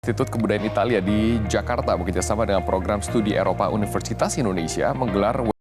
Institut Kebudayaan Italia di Jakarta bekerjasama dengan program studi Eropa Universitas Indonesia menggelar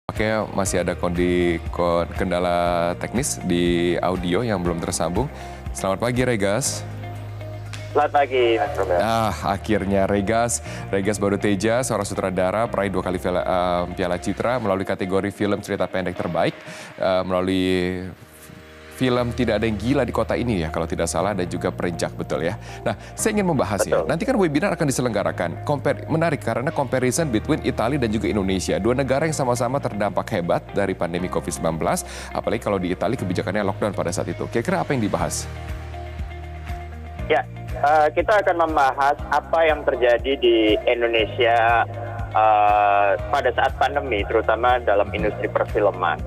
Oke, masih ada kendala teknis di audio yang belum tersambung. Selamat pagi, Regas. Selamat pagi, Mas Robert. Akhirnya Regas Baru Teja, seorang sutradara, peraih 2 kali Piala Citra melalui kategori film cerita pendek terbaik, melalui film Tidak Ada Yang Gila di Kota Ini ya, kalau tidak salah, dan juga Perenjak, betul ya. Nah, saya ingin membahas ya, nanti kan webinar akan diselenggarakan. Menarik karena comparison between Italia dan juga Indonesia. Dua negara yang sama-sama terdampak hebat dari pandemi COVID-19, apalagi kalau di Italia kebijakannya lockdown pada saat itu. Kira-kira apa yang dibahas? Ya, kita akan membahas apa yang terjadi di Indonesia pada saat pandemi, terutama dalam industri perfilman.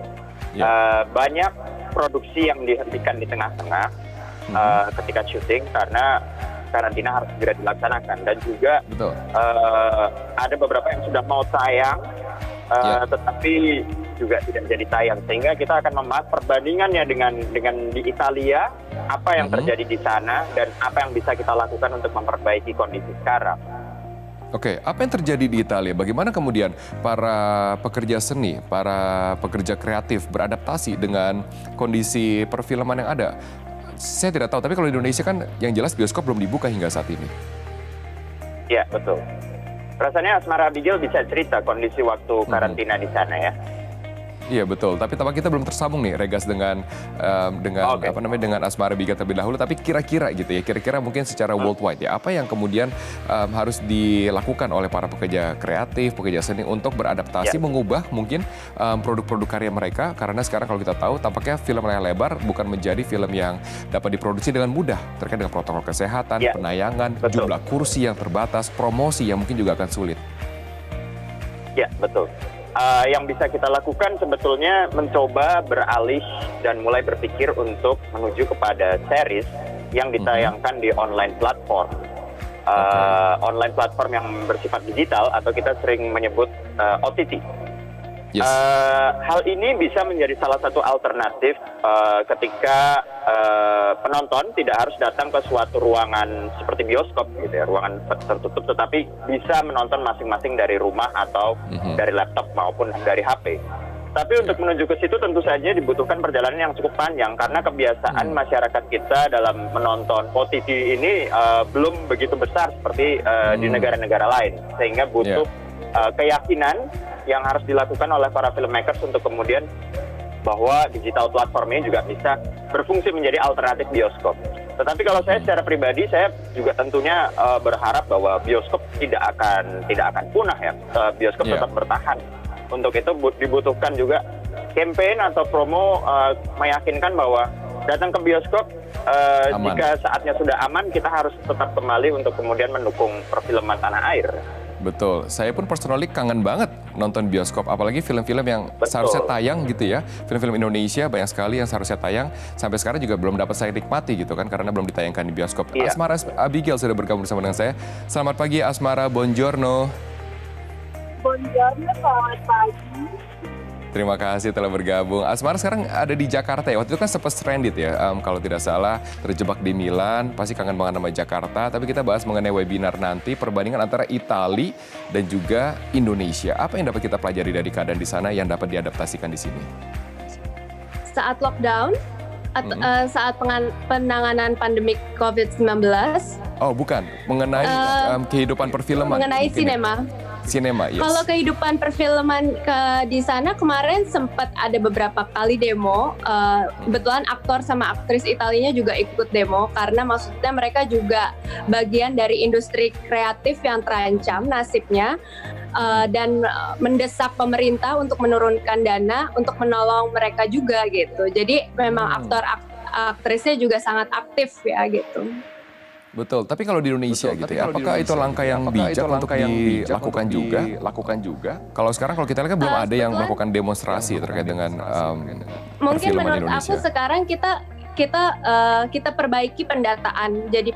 Banyak produksi yang dihentikan di tengah-tengah ketika syuting karena karantina harus segera dilaksanakan, dan juga ada beberapa yang sudah mau tayang tetapi juga tidak jadi tayang, sehingga kita akan membahas perbandingannya dengan di Italia, apa yang terjadi di sana dan apa yang bisa kita lakukan untuk memperbaiki kondisi sekarang. Oke, apa yang terjadi di Italia? Bagaimana kemudian para pekerja seni, para pekerja kreatif beradaptasi dengan kondisi perfilman yang ada? Saya tidak tahu, tapi kalau di Indonesia kan yang jelas bioskop belum dibuka hingga saat ini. Ya, betul. Rasanya Asmara Abigail bisa cerita kondisi waktu karantina di sana ya. Iya betul, tapi tampaknya kita belum tersambung nih, Regas, dengan dengan Asmara Abigail terlebih dahulu. Tapi kira-kira gitu ya, kira-kira mungkin secara worldwide ya, apa yang kemudian harus dilakukan oleh para pekerja kreatif, pekerja seni untuk beradaptasi, mengubah mungkin produk-produk karya mereka, karena sekarang kalau kita tahu tampaknya film layar lebar bukan menjadi film yang dapat diproduksi dengan mudah terkait dengan protokol kesehatan, penayangan, jumlah kursi yang terbatas, promosi yang mungkin juga akan sulit. Ya, betul. Yang bisa kita lakukan sebetulnya mencoba beralih dan mulai berpikir untuk menuju kepada series yang ditayangkan di online platform. Online platform yang bersifat digital atau kita sering menyebut OTT. Hal ini bisa menjadi salah satu alternatif ketika penonton tidak harus datang ke suatu ruangan seperti bioskop gitu ya, ruangan tertutup, tetapi bisa menonton masing-masing dari rumah atau dari laptop maupun dari HP. Tapi untuk menuju ke situ tentu saja dibutuhkan perjalanan yang cukup panjang, karena kebiasaan masyarakat kita dalam menonton OTT ini belum begitu besar seperti di negara-negara lain, sehingga butuh keyakinan yang harus dilakukan oleh para filmmakers untuk kemudian bahwa digital platform ini juga bisa berfungsi menjadi alternatif bioskop. Tetapi kalau saya secara pribadi, saya juga tentunya berharap bahwa bioskop tidak akan punah ya. Bioskop tetap bertahan. Untuk itu dibutuhkan juga campaign atau promo meyakinkan bahwa datang ke bioskop jika saatnya sudah aman, kita harus tetap kembali untuk kemudian mendukung perfilman tanah air. Betul, saya pun personally kangen banget nonton bioskop, apalagi film-film yang seharusnya tayang gitu ya. Film-film Indonesia banyak sekali yang seharusnya tayang, sampai sekarang juga belum dapat saya nikmati gitu kan, karena belum ditayangkan di bioskop. Iya. Asmara Abigail sudah bergabung bersama dengan saya. Selamat pagi Asmara, buongiorno. Buongiorno, selamat pagi. Terima kasih telah bergabung. Asmara sekarang ada di Jakarta ya. Waktu itu kan sempat stranded ya. Kalau tidak salah terjebak di Milan. Pasti kangen banget sama Jakarta. Tapi kita bahas mengenai webinar nanti. Perbandingan antara Italia dan juga Indonesia. Apa yang dapat kita pelajari dari keadaan di sana yang dapat diadaptasikan di sini? Saat lockdown, atau saat penanganan pandemik COVID-19. Oh bukan, mengenai kehidupan perfilman. Mengenai sinema. Sinema, yes. Kalau kehidupan perfilman di sana kemarin sempat ada beberapa kali demo. Kebetulan aktor sama aktris Italianya juga ikut demo karena maksudnya mereka juga bagian dari industri kreatif yang terancam nasibnya dan mendesak pemerintah untuk menurunkan dana untuk menolong mereka juga gitu. Jadi memang aktrisnya juga sangat aktif ya gitu. Betul, tapi kalau di Indonesia gitu ya, apakah itu langkah yang bijak untuk dilakukan juga? Kalau sekarang kalau kita lihat kan belum ada yang melakukan demonstrasi terkait dengan mungkin menurut Indonesia. aku sekarang kita perbaiki pendataan jadi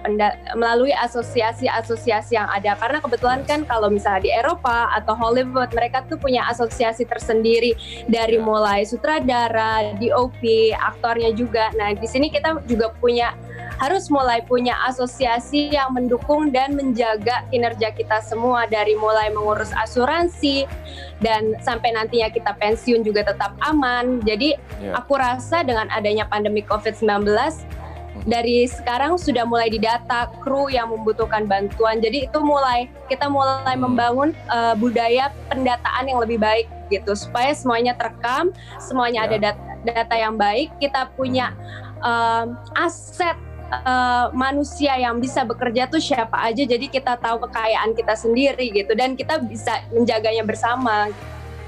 melalui asosiasi-asosiasi yang ada, karena kebetulan kan kalau misalnya di Eropa atau Hollywood mereka tuh punya asosiasi tersendiri dari mulai sutradara, DOP, aktornya juga. Nah di sini kita juga harus mulai punya asosiasi yang mendukung dan menjaga kinerja kita semua, dari mulai mengurus asuransi dan sampai nantinya kita pensiun juga tetap aman. Jadi aku rasa dengan adanya pandemi COVID-19 dari sekarang sudah mulai didata kru yang membutuhkan bantuan. Jadi itu kita mulai membangun budaya pendataan yang lebih baik gitu, supaya semuanya terekam, semuanya ada data yang baik. Kita punya aset manusia yang bisa bekerja tuh siapa aja, jadi kita tahu kekayaan kita sendiri gitu, dan kita bisa menjaganya bersama.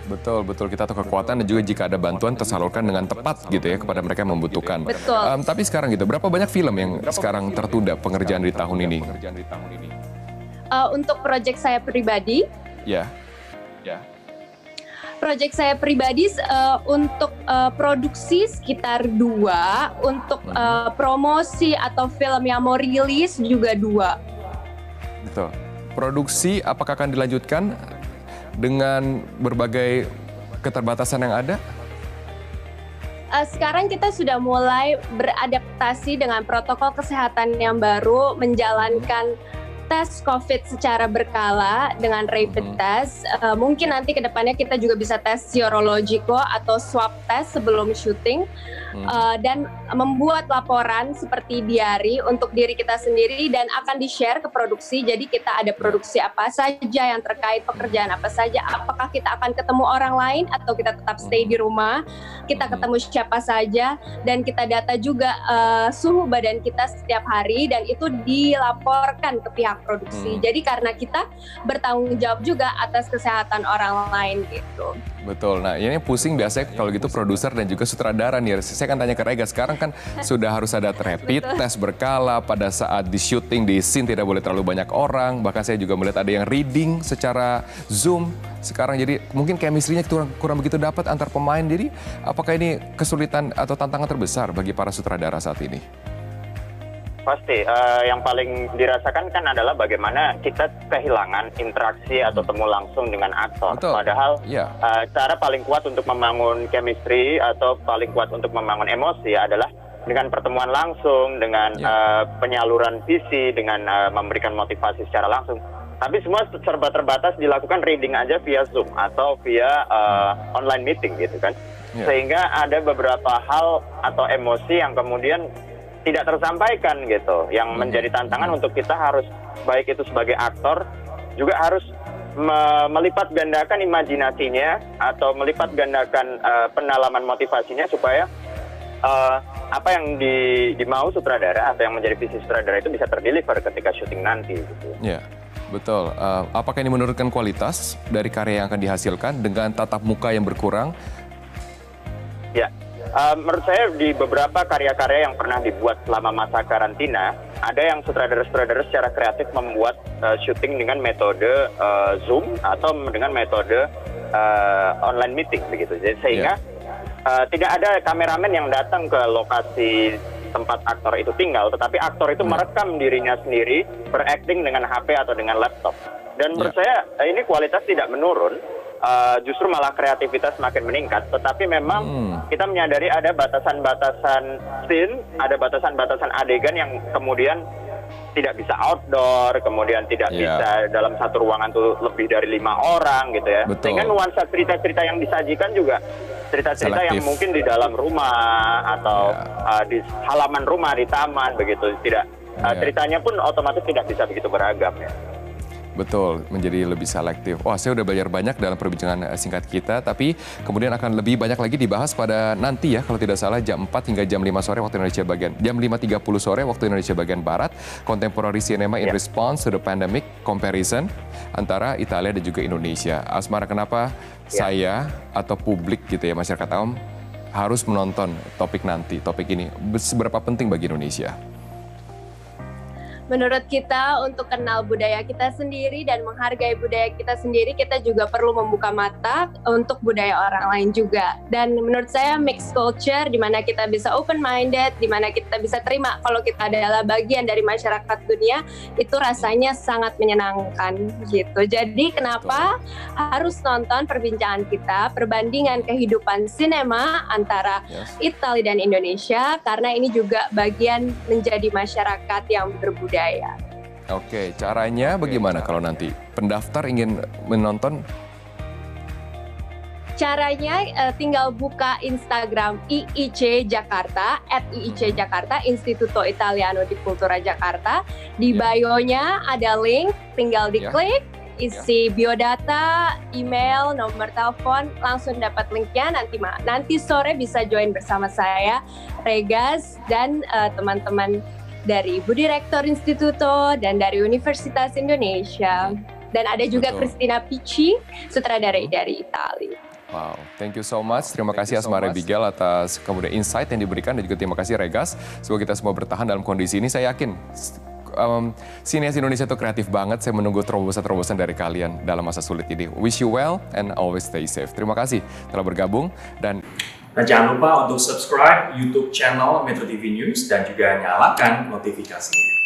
Betul, kita tahu kekuatan dan juga jika ada bantuan tersalurkan dengan tepat gitu ya kepada mereka yang membutuhkan. Betul. Tapi sekarang gitu, berapa banyak film yang sekarang tertunda pengerjaan di tahun ini? Untuk proyek saya pribadi, proyek saya pribadi untuk produksi sekitar 2, untuk promosi atau film yang mau rilis juga 2. Betul. Produksi apakah akan dilanjutkan dengan berbagai keterbatasan yang ada? Sekarang kita sudah mulai beradaptasi dengan protokol kesehatan yang baru, menjalankan tes COVID secara berkala dengan rapid test. Mungkin nanti ke depannya kita juga bisa tes serologiko atau swab test sebelum syuting, dan membuat laporan seperti diary untuk diri kita sendiri dan akan di-share ke produksi. Jadi kita ada produksi apa saja yang terkait pekerjaan apa saja, apakah kita akan ketemu orang lain atau kita tetap stay di rumah, kita ketemu siapa saja, dan kita data juga suhu badan kita setiap hari dan itu dilaporkan ke pihak produksi. Jadi karena kita bertanggung jawab juga atas kesehatan orang lain gitu. Betul. Nah, ini pusing biasanya kalau gitu produser dan juga sutradara nih. Saya akan tanya ke Rega, sekarang kan sudah harus ada rapid test berkala pada saat di syuting, di scene tidak boleh terlalu banyak orang. Bahkan saya juga melihat ada yang reading secara Zoom sekarang, jadi mungkin chemistry-nya kurang begitu dapat antar pemain. Jadi apakah ini kesulitan atau tantangan terbesar bagi para sutradara saat ini? Pasti, yang paling dirasakan kan adalah bagaimana kita kehilangan interaksi atau temu langsung dengan aktor. Betul. Padahal cara paling kuat untuk membangun chemistry atau paling kuat untuk membangun emosi adalah dengan pertemuan langsung, dengan penyaluran visi, dengan memberikan motivasi secara langsung. Tapi semua serba terbatas dilakukan reading aja via Zoom atau via online meeting gitu kan. Sehingga ada beberapa hal atau emosi yang kemudian tidak tersampaikan gitu, yang menjadi tantangan untuk kita harus, baik itu sebagai aktor, juga harus melipat gandakan imajinasinya atau melipat gandakan pendalaman motivasinya supaya apa yang dimau sutradara atau yang menjadi visi sutradara itu bisa terdeliver ketika syuting nanti gitu. Ya, betul. Apakah ini menurunkan kualitas dari karya yang akan dihasilkan dengan tatap muka yang berkurang? Ya. Menurut saya di beberapa karya-karya yang pernah dibuat selama masa karantina, ada yang sutradara-sutradara secara kreatif membuat syuting dengan metode Zoom atau dengan metode online meeting begitu. Jadi sehingga tidak ada kameramen yang datang ke lokasi tempat aktor itu tinggal, tetapi aktor itu merekam dirinya sendiri berakting dengan HP atau dengan laptop. Dan menurut saya ini kualitas tidak menurun, justru malah kreativitas makin meningkat. Tetapi memang kita menyadari ada batasan-batasan scene, ada batasan-batasan adegan yang kemudian tidak bisa outdoor, kemudian tidak bisa dalam satu ruangan tuh lebih dari 5 orang gitu ya. Betul. Sehingga nuansa cerita-cerita yang disajikan juga cerita-cerita yang mungkin di dalam rumah atau di halaman rumah, di taman begitu. Tidak ceritanya pun otomatis tidak bisa begitu beragam ya. Betul, menjadi lebih selektif. Wah, saya udah belajar banyak dalam perbincangan singkat kita, tapi kemudian akan lebih banyak lagi dibahas pada nanti ya, kalau tidak salah jam 4 hingga jam 5 sore waktu Indonesia bagian, jam 5.30 sore waktu Indonesia bagian Barat, Contemporary Cinema in Response to the Pandemic Comparison antara Italia dan juga Indonesia. Asmara, kenapa saya atau publik gitu ya, masyarakat awam harus menonton topik ini? Seberapa penting bagi Indonesia? Menurut kita, untuk kenal budaya kita sendiri dan menghargai budaya kita sendiri, kita juga perlu membuka mata untuk budaya orang lain juga. Dan menurut saya mixed culture, di mana kita bisa open-minded, di mana kita bisa terima kalau kita adalah bagian dari masyarakat dunia, itu rasanya sangat menyenangkan gitu. Jadi kenapa harus nonton perbincangan kita, perbandingan kehidupan sinema antara Italia dan Indonesia, karena ini juga bagian menjadi masyarakat yang berbudaya. Oke, caranya bagaimana kalau nanti pendaftar ingin menonton? Caranya tinggal buka Instagram IIC Jakarta, @IIC Jakarta, Istituto Italiano di Cultura Jakarta. Di bio-nya ada link, tinggal diklik, isi biodata, email, nomor telepon, langsung dapat linknya. Nanti sore bisa join bersama saya, Regas, dan teman-teman dari Ibu Direktur Instituto dan dari Universitas Indonesia. Dan ada juga Christina Picci, sutradara dari Italia. Wow, thank you so much. Terima kasih Asmara Abigail atas kemudian insight yang diberikan, dan juga terima kasih Regas. Semoga kita semua bertahan dalam kondisi ini. Saya yakin sinias Indonesia itu kreatif banget. Saya menunggu terobosan-terobosan dari kalian dalam masa sulit ini. Wish you well and always stay safe. Terima kasih telah bergabung dan jangan lupa untuk subscribe YouTube channel Metro TV News dan juga nyalakan notifikasinya.